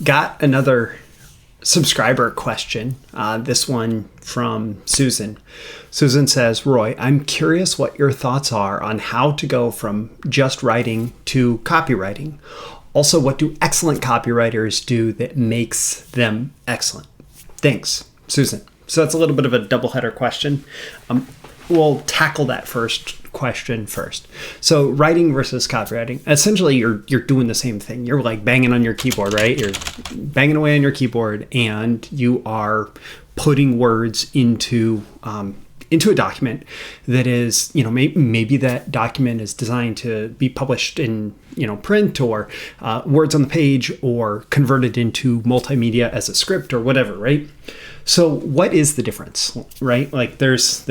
Got another subscriber question. This one from Susan. Susan says, Roy, I'm curious what your thoughts are on how to go from just writing to copywriting. Also, what do excellent copywriters do that makes them excellent? Thanks, Susan. So that's a little bit of a doubleheader question. We'll tackle that first question first. So writing versus copywriting, essentially you're doing the same thing. You're like banging on your keyboard, right? You're banging away on your keyboard and you are putting words into a document that is, maybe that document is designed to be published in, print or words on the page or converted into multimedia as a script or whatever, right? So what is the difference, right? Like there's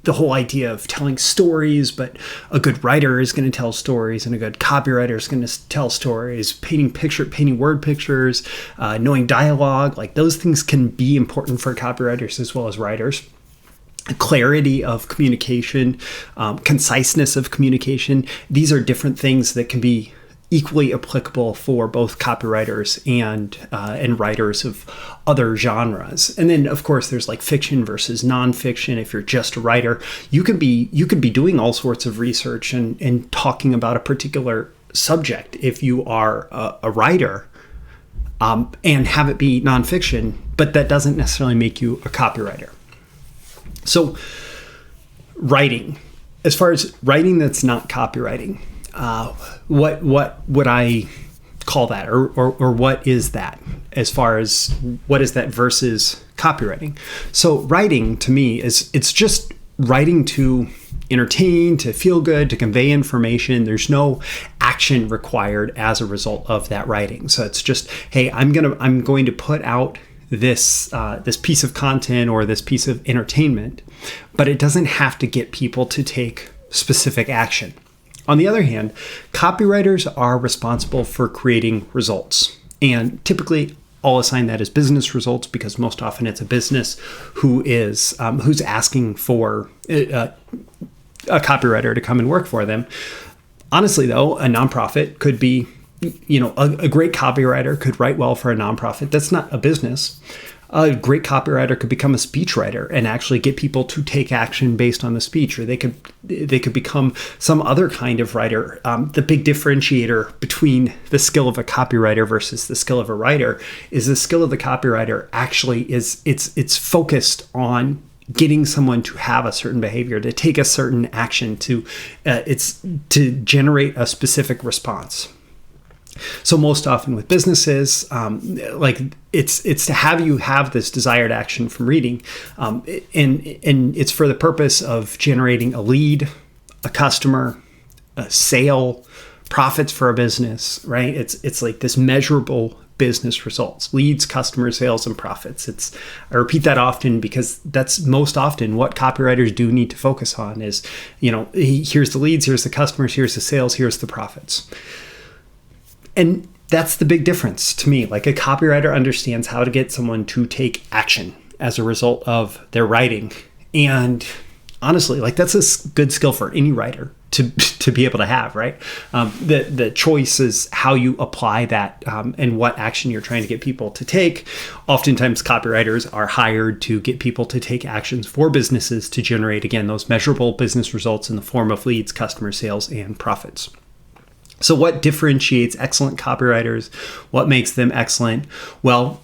the whole idea of telling stories, but a good writer is going to tell stories and a good copywriter is going to tell stories, painting word pictures, knowing dialogue, like those things can be important for copywriters as well as writers. Clarity of communication, conciseness of communication. These are different things that can be equally applicable for both copywriters and writers of other genres. And then, of course, there's like fiction versus nonfiction. If you're just a writer, you could be doing all sorts of research and talking about a particular subject if you are a writer, and have it be nonfiction, but that doesn't necessarily make you a copywriter. So writing, as far as writing that's not copywriting, what would I call that, or what is that, as far as what is that versus copywriting? So writing to me it's just writing to entertain, to feel good, to convey information. There's no action required as a result of that writing. So it's just, hey, I'm going to put out this piece of content or this piece of entertainment, but it doesn't have to get people to take specific action. On the other hand, copywriters are responsible for creating results. And typically, I'll assign that as business results because most often it's a business who's asking for a copywriter to come and work for them. Honestly, though, a nonprofit could be, a great copywriter could write well for a nonprofit. That's not a business. A great copywriter could become a speechwriter and actually get people to take action based on the speech, or they could become some other kind of writer. The big differentiator between the skill of a copywriter versus the skill of a writer is the skill of the copywriter actually it's focused on getting someone to have a certain behavior, to take a certain action, to generate a specific response. So most often with businesses, it's to have you have this desired action from reading, and it's for the purpose of generating a lead, a customer, a sale, profits for a business, right? It's like this measurable business results: leads, customer, sales, and profits. I repeat that often because that's most often what copywriters do need to focus on is, here's the leads, here's the customers, here's the sales, here's the profits. And that's the big difference to me. Like a copywriter understands how to get someone to take action as a result of their writing. And honestly, like that's a good skill for any writer to be able to have, right? The choice is how you apply that and what action you're trying to get people to take. Oftentimes copywriters are hired to get people to take actions for businesses to generate, again, those measurable business results in the form of leads, customer sales, and profits. So what differentiates excellent copywriters? What makes them excellent? Well,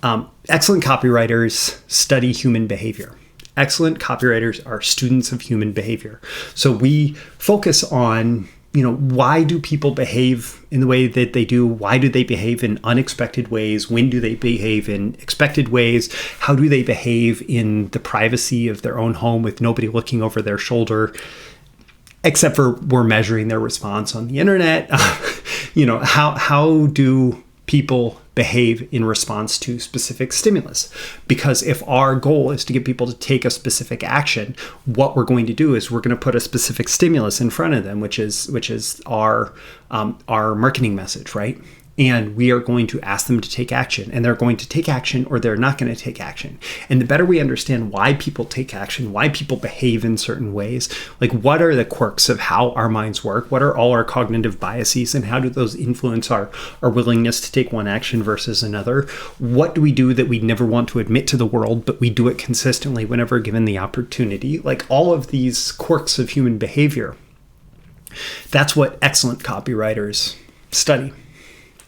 excellent copywriters study human behavior. Excellent copywriters are students of human behavior. So we focus on, why do people behave in the way that they do? Why do they behave in unexpected ways? When do they behave in expected ways? How do they behave in the privacy of their own home with nobody looking over their shoulder? Except for we're measuring their response on the internet. How do people behave in response to specific stimulus? Because if our goal is to get people to take a specific action, what we're going to do is we're going to put a specific stimulus in front of them, which is our marketing message, right? and we are going to ask them to take action, and they're going to take action or they're not going to take action. And the better we understand why people take action, why people behave in certain ways, like what are the quirks of how our minds work, what are all our cognitive biases, and how do those influence our willingness to take one action versus another? What do we do that we never want to admit to the world, but we do it consistently whenever given the opportunity? Like all of these quirks of human behavior, that's what excellent copywriters study.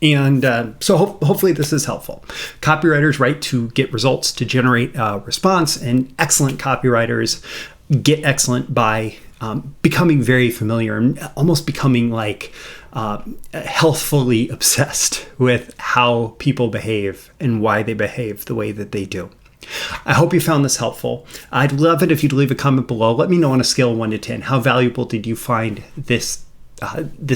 And so hopefully this is helpful. Copywriters write to get results, to generate a response, and excellent copywriters get excellent by becoming very familiar and almost becoming like healthfully obsessed with how people behave and why they behave the way that they do. I hope you found this helpful. I'd love it if you'd leave a comment below. Let me know on a scale of 1 to 10, how valuable did you find this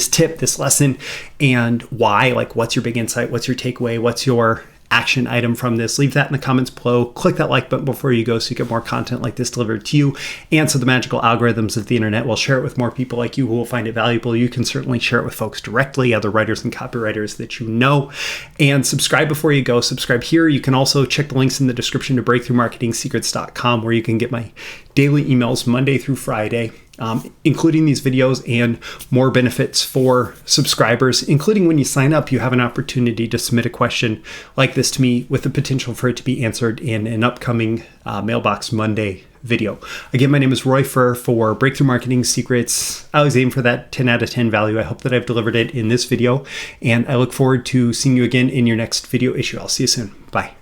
tip, this lesson, and why? Like, what's your big insight? What's your takeaway? What's your action item from this? Leave that in the comments below. Click that like button before you go so you get more content like this delivered to you. And so the magical algorithms of the internet will share it with more people like you who will find it valuable. You can certainly share it with folks directly, other writers and copywriters that you know. And subscribe before you go. Subscribe here. You can also check the links in the description to breakthroughmarketingsecrets.com, where you can get my daily emails Monday through Friday, including these videos and more benefits for subscribers, including when you sign up, you have an opportunity to submit a question like this to me with the potential for it to be answered in an upcoming Mailbox Monday video. Again, my name is Roy Furr for Breakthrough Marketing Secrets. I always aim for that 10 out of 10 value. I hope that I've delivered it in this video, and I look forward to seeing you again in your next video issue. I'll see you soon. Bye.